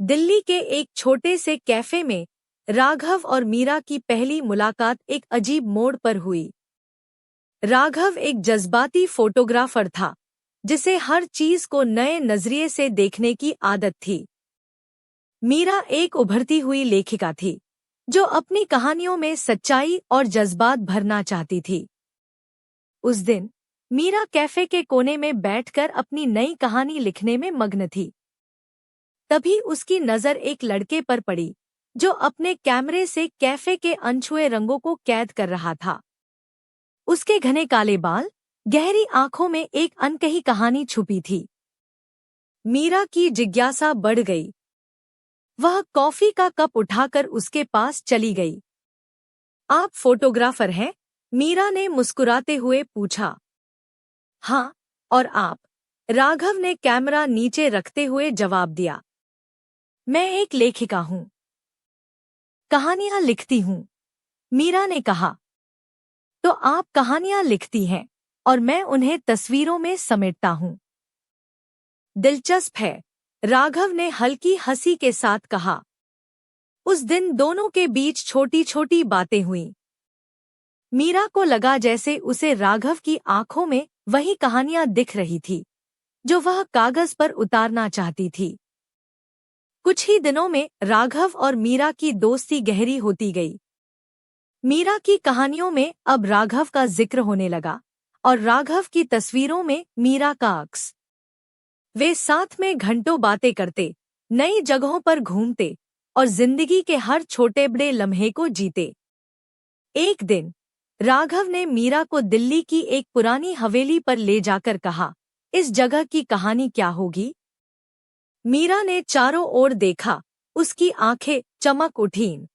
दिल्ली के एक छोटे से कैफे में राघव और मीरा की पहली मुलाकात एक अजीब मोड़ पर हुई। राघव एक जज्बाती फोटोग्राफर था, जिसे हर चीज को नए नजरिए से देखने की आदत थी। मीरा एक उभरती हुई लेखिका थी, जो अपनी कहानियों में सच्चाई और जज्बात भरना चाहती थी। उस दिन मीरा कैफे के कोने में बैठकर अपनी नई कहानी लिखने में मग्न थी। तभी उसकी नजर एक लड़के पर पड़ी, जो अपने कैमरे से कैफे के अनछुए रंगों को कैद कर रहा था। उसके घने काले बाल, गहरी आंखों में एक अनकही कहानी छुपी थी। मीरा की जिज्ञासा बढ़ गई। वह कॉफी का कप उठाकर उसके पास चली गई। आप फोटोग्राफर हैं? मीरा ने मुस्कुराते हुए पूछा। हाँ, और आप? राघव ने कैमरा नीचे रखते हुए जवाब दिया। मैं एक लेखिका हूँ, कहानियां लिखती हूँ, मीरा ने कहा। तो आप कहानियां लिखती हैं और मैं उन्हें तस्वीरों में समेटता हूँ। दिलचस्प है, राघव ने हल्की हंसी के साथ कहा। उस दिन दोनों के बीच छोटी छोटी बातें हुईं। मीरा को लगा जैसे उसे राघव की आंखों में वही कहानियां दिख रही थी, जो वह कागज पर उतारना चाहती थी। कुछ ही दिनों में राघव और मीरा की दोस्ती गहरी होती गई। मीरा की कहानियों में अब राघव का जिक्र होने लगा और राघव की तस्वीरों में मीरा का अक्स। वे साथ में घंटों बातें करते, नई जगहों पर घूमते और जिंदगी के हर छोटे बड़े लम्हे को जीते। एक दिन राघव ने मीरा को दिल्ली की एक पुरानी हवेली पर ले जाकर कहा, इस जगह की कहानी क्या होगी? मीरा ने चारों ओर देखा, उसकी आंखें चमक उठीं।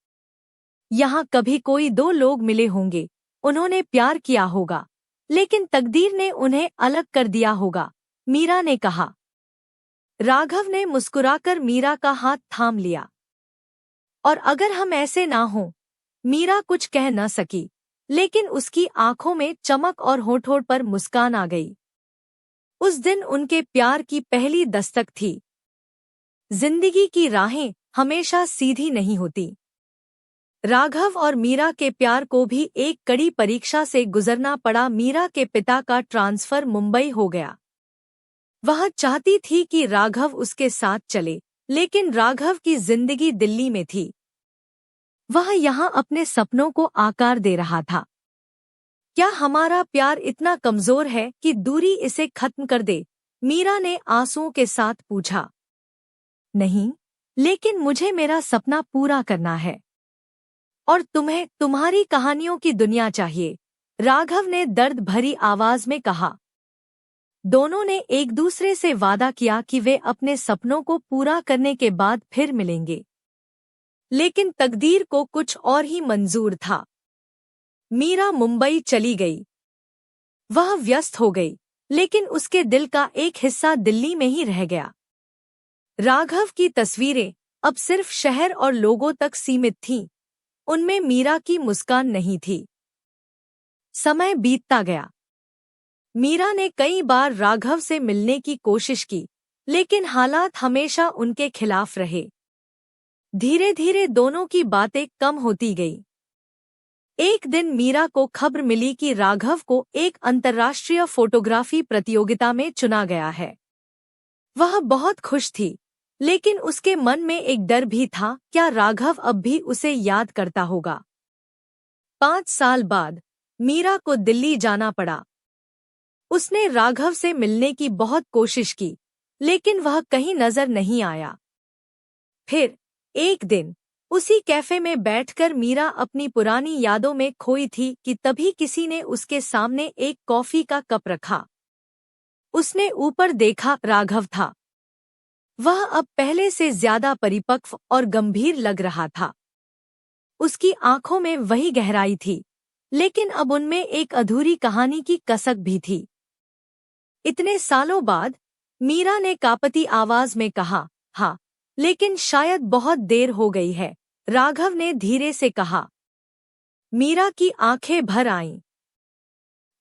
यहाँ कभी कोई दो लोग मिले होंगे, उन्होंने प्यार किया होगा, लेकिन तकदीर ने उन्हें अलग कर दिया होगा, मीरा ने कहा। राघव ने मुस्कुराकर मीरा का हाथ थाम लिया। और अगर हम ऐसे ना हों? मीरा कुछ कह न सकी, लेकिन उसकी आंखों में चमक और होठों पर मुस्कान आ गई। उस दिन उनके प्यार की पहली दस्तक थी। जिंदगी की राहें हमेशा सीधी नहीं होती। राघव और मीरा के प्यार को भी एक कड़ी परीक्षा से गुजरना पड़ा। मीरा के पिता का ट्रांसफर मुंबई हो गया। वह चाहती थी कि राघव उसके साथ चले, लेकिन राघव की जिंदगी दिल्ली में थी। वह यहाँ अपने सपनों को आकार दे रहा था। क्या हमारा प्यार इतना कमजोर है कि दूरी इसे खत्म कर दे? मीरा ने आंसुओं के साथ पूछा। नहीं, लेकिन मुझे मेरा सपना पूरा करना है। और तुम्हें तुम्हारी कहानियों की दुनिया चाहिए, राघव ने दर्द भरी आवाज में कहा। दोनों ने एक दूसरे से वादा किया कि वे अपने सपनों को पूरा करने के बाद फिर मिलेंगे। लेकिन तकदीर को कुछ और ही मंजूर था। मीरा मुंबई चली गई। वह व्यस्त हो गई, लेकिन उसके दिल का एक हिस्सा दिल्ली में ही रह गया। राघव की तस्वीरें अब सिर्फ शहर और लोगों तक सीमित थीं। उनमें मीरा की मुस्कान नहीं थी। समय बीतता गया। मीरा ने कई बार राघव से मिलने की कोशिश की, लेकिन हालात हमेशा उनके खिलाफ रहे। धीरे धीरे दोनों की बातें कम होती गई। एक दिन मीरा को खबर मिली कि राघव को एक अंतर्राष्ट्रीय फोटोग्राफी प्रतियोगिता में चुना गया है। वह बहुत खुश थी, लेकिन उसके मन में एक डर भी था, क्या राघव अब भी उसे याद करता होगा? 5 साल बाद मीरा को दिल्ली जाना पड़ा। उसने राघव से मिलने की बहुत कोशिश की, लेकिन वह कहीं नजर नहीं आया। फिर एक दिन उसी कैफे में बैठकर मीरा अपनी पुरानी यादों में खोई थी कि तभी किसी ने उसके सामने एक कॉफी का कप रखा। उसने ऊपर देखा, राघव था। वह अब पहले से ज्यादा परिपक्व और गंभीर लग रहा था। उसकी आंखों में वही गहराई थी, लेकिन अब उनमें एक अधूरी कहानी की कसक भी थी। इतने सालों बाद मीरा ने कांपती आवाज में कहा, हाँ, लेकिन शायद बहुत देर हो गई है, राघव ने धीरे से कहा। मीरा की आंखें भर आईं।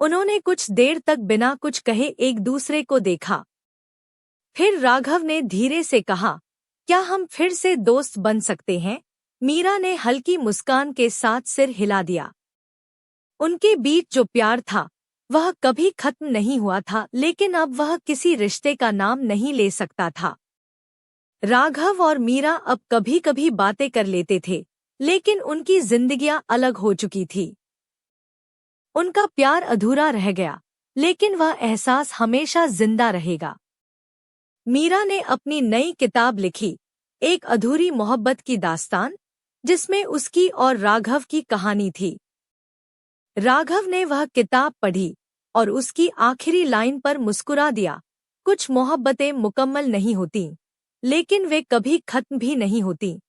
उन्होंने कुछ देर तक बिना कुछ कहे एक दूसरे को देखा। फिर राघव ने धीरे से कहा, क्या हम फिर से दोस्त बन सकते हैं? मीरा ने हल्की मुस्कान के साथ सिर हिला दिया। उनके बीच जो प्यार था वह कभी खत्म नहीं हुआ था, लेकिन अब वह किसी रिश्ते का नाम नहीं ले सकता था। राघव और मीरा अब कभी कभी बातें कर लेते थे, लेकिन उनकी जिंदगियां अलग हो चुकी थी। उनका प्यार अधूरा रह गया, लेकिन वह एहसास हमेशा जिंदा रहेगा। मीरा ने अपनी नई किताब लिखी, एक अधूरी मोहब्बत की दास्तान, जिसमें उसकी और राघव की कहानी थी। राघव ने वह किताब पढ़ी और उसकी आखिरी लाइन पर मुस्कुरा दिया। कुछ मोहब्बतें मुकम्मल नहीं होतीं, लेकिन वे कभी खत्म भी नहीं होतीं।